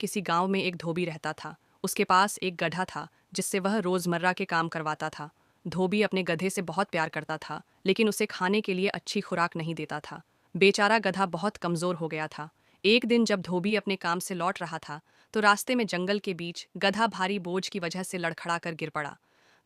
किसी गांव में एक धोबी रहता था। उसके पास एक गधा था जिससे वह रोजमर्रा के काम करवाता था। धोबी अपने गधे से बहुत प्यार करता था, लेकिन उसे खाने के लिए अच्छी खुराक नहीं देता था। बेचारा गधा बहुत कमजोर हो गया था। एक दिन जब धोबी अपने काम से लौट रहा था, तो रास्ते में जंगल के बीच गधा भारी बोझ की वजह से लड़खड़ा कर गिर पड़ा।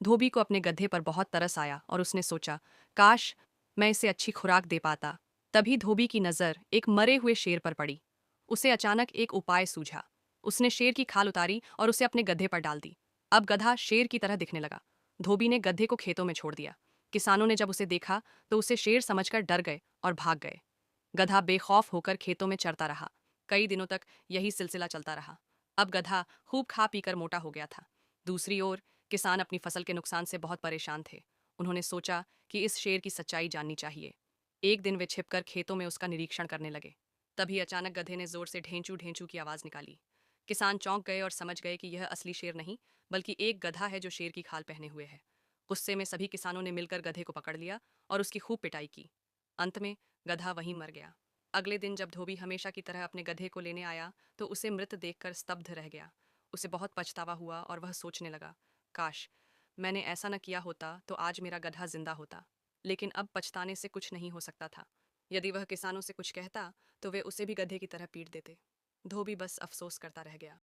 धोबी को अपने गधे पर बहुत तरस आया और उसने सोचा, काश मैं इसे अच्छी खुराक दे पाता। तभी धोबी की नज़र एक मरे हुए शेर पर पड़ी। उसे अचानक एक उपाय सूझा। उसने शेर की खाल उतारी और उसे अपने गधे पर डाल दी। अब गधा शेर की तरह दिखने लगा। धोबी ने गधे को खेतों में छोड़ दिया। किसानों ने जब उसे देखा तो उसे शेर समझकर डर गए और भाग गए। गधा बेखौफ होकर खेतों में चरता रहा। कई दिनों तक यही सिलसिला चलता रहा। अब गधा खूब खा पीकर मोटा हो गया था। दूसरी ओर किसान अपनी फसल के नुकसान से बहुत परेशान थे। उन्होंने सोचा कि इस शेर की सच्चाई जाननी चाहिए। एक दिन वे छिपकर खेतों में उसका निरीक्षण करने लगे। तभी अचानक गधे ने जोर से ढेंचू ढेंचू की आवाज निकाली। किसान चौंक गए और समझ गए कि यह असली शेर नहीं, बल्कि एक गधा है जो शेर की खाल पहने हुए है। गुस्से में सभी किसानों ने मिलकर गधे को पकड़ लिया और उसकी खूब पिटाई की। अंत में गधा वहीं मर गया। अगले दिन जब धोबी हमेशा की तरह अपने गधे को लेने आया, तो उसे मृत देखकर स्तब्ध रह गया। उसे बहुत पछतावा हुआ और वह सोचने लगा, काश मैंने ऐसा न किया होता तो आज मेरा गधा जिंदा होता। लेकिन अब पछताने से कुछ नहीं हो सकता था। यदि वह किसानों से कुछ कहता तो वे उसे भी गधे की तरह पीट देते। धोबी बस अफसोस करता रह गया।